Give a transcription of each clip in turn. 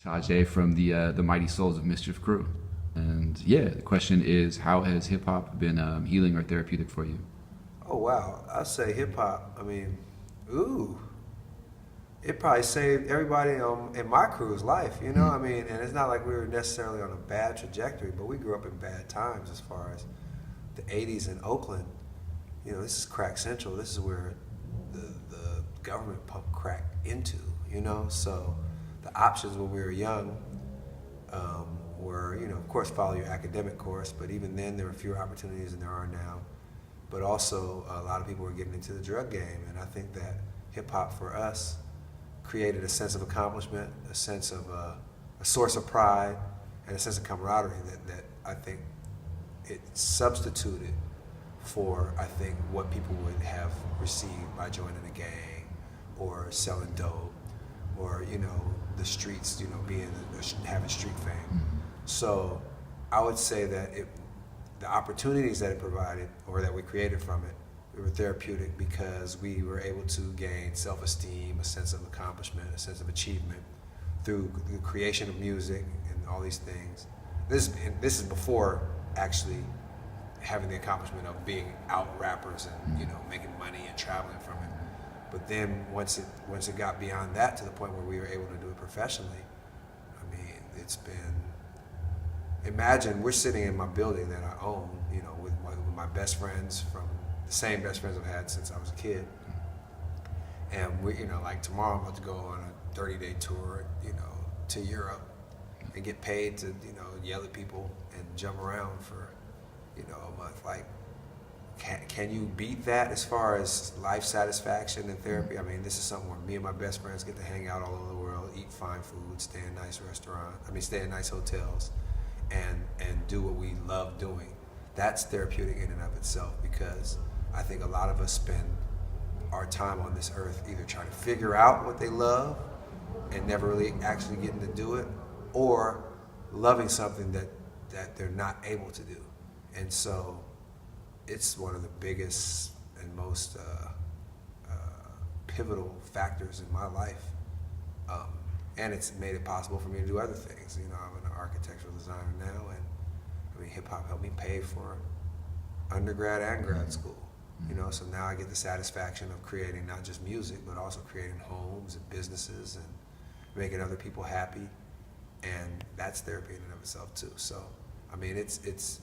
Tajai from the mighty Souls of Mischief crew. And yeah, the question is, how has hip hop been healing or therapeutic for you? Oh wow, I say hip hop. I mean, ooh, it probably saved everybody in my crew's life. You know, Mm. I mean, and it's not like we were necessarily on a bad trajectory, but we grew up in bad times as far as the '80s in Oakland. You know, this is crack central. This is where the government pumped crack into. You know, so the options when we were young were, you know, of course, follow your academic course, but even then there were fewer opportunities than there are now. But also, a lot of people were getting into the drug game, and I think that hip hop for us created a sense of accomplishment, a sense of a source of pride, and a sense of camaraderie that I think it substituted for, I think, what people would have received by joining a gang or selling dope or, you know, the streets, you know, having street fame. So I would say that the opportunities that it provided or that we created from it, we were therapeutic because we were able to gain self-esteem, a sense of accomplishment, a sense of achievement through the creation of music and all these things. This is before actually having the accomplishment of being out rappers and, you know, making money and traveling from it. But then once it got beyond that to the point where we were able to do it professionally, I mean, it's been, imagine we're sitting in my building that I own, you know, with my best friends, from the same best friends I've had since I was a kid. And we, you know, like tomorrow I'm about to go on a 30-day tour, you know, to Europe and get paid to, you know, yell at people and jump around for, you know, a month. Like, can you beat that as far as life satisfaction and therapy? I mean, this is something where me and my best friends get to hang out all over the world, eat fine food, stay in nice restaurants, stay in nice hotels, and do what we love doing. That's therapeutic in and of itself, because I think a lot of us spend our time on this earth either trying to figure out what they love and never really actually getting to do it, or loving something that they're not able to do. And so it's one of the biggest and most pivotal factors in my life. And it's made it possible for me to do other things. You know, I'm an architectural designer now, and I mean, hip hop helped me pay for undergrad and grad school. You know, so now I get the satisfaction of creating not just music, but also creating homes and businesses and making other people happy, and that's therapy in and of itself too. So, I mean, it's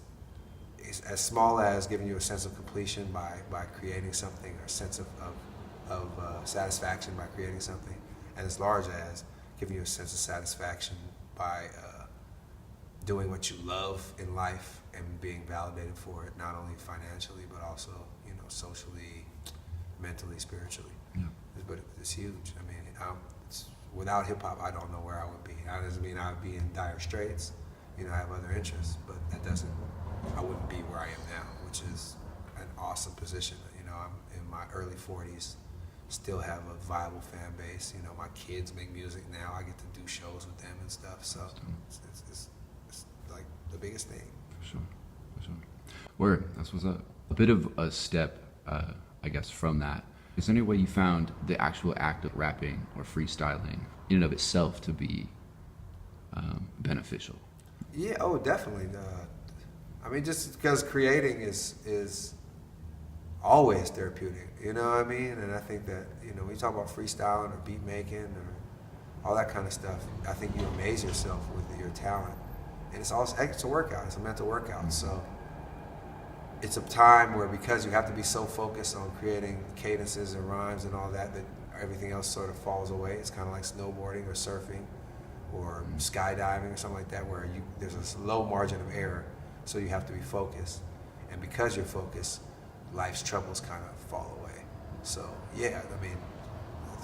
as small as giving you a sense of completion by creating something, or a sense of satisfaction by creating something, and as large as giving you a sense of satisfaction by doing what you love in life and being validated for it, not only financially but also, you know, socially, mentally, spiritually. Yeah. But it's huge. I mean, without hip hop, I don't know where I would be. That doesn't mean I would be in dire straits. You know, I have other interests, but that doesn't. I wouldn't be where I am now, which is an awesome position. You know, I'm in my early 40s, still have a viable fan base. You know, my kids make music now. I get to do shows with them and stuff. So it's like the biggest thing. For sure, for sure. Word, that's what's up. A bit of a step, I guess, from that. Is there any way you found the actual act of rapping or freestyling in and of itself to be beneficial? Yeah, oh, definitely. I mean, just because creating is always therapeutic, you know what I mean? And I think that, you know, when you talk about freestyling or beat making or all that kind of stuff, I think you amaze yourself with your talent. And it's a workout, it's a mental workout. So it's a time where, because you have to be so focused on creating cadences and rhymes and all that, that everything else sort of falls away. It's kind of like snowboarding or surfing or skydiving or something like that, where there's a low margin of error, so you have to be focused. And because you're focused, life's troubles kind of fall away. So yeah, I mean,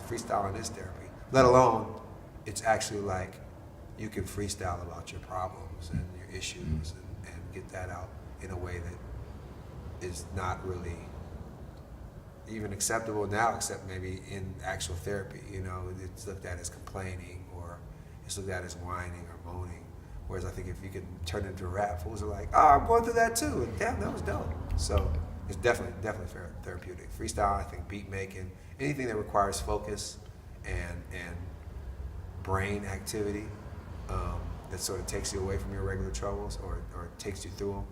freestyling is therapy. Let alone, it's actually like you can freestyle about your problems and your issues and get that out in a way that is not really even acceptable now, except maybe in actual therapy. You know, it's looked at as complaining, or it's looked at as whining or moaning. Whereas I think if you could turn it into a rap, fools are like, oh, I'm going through that too, and damn, that was dope. So it's definitely therapeutic. Freestyle, I think, beat making, anything that requires focus and brain activity that sort of takes you away from your regular troubles or takes you through them.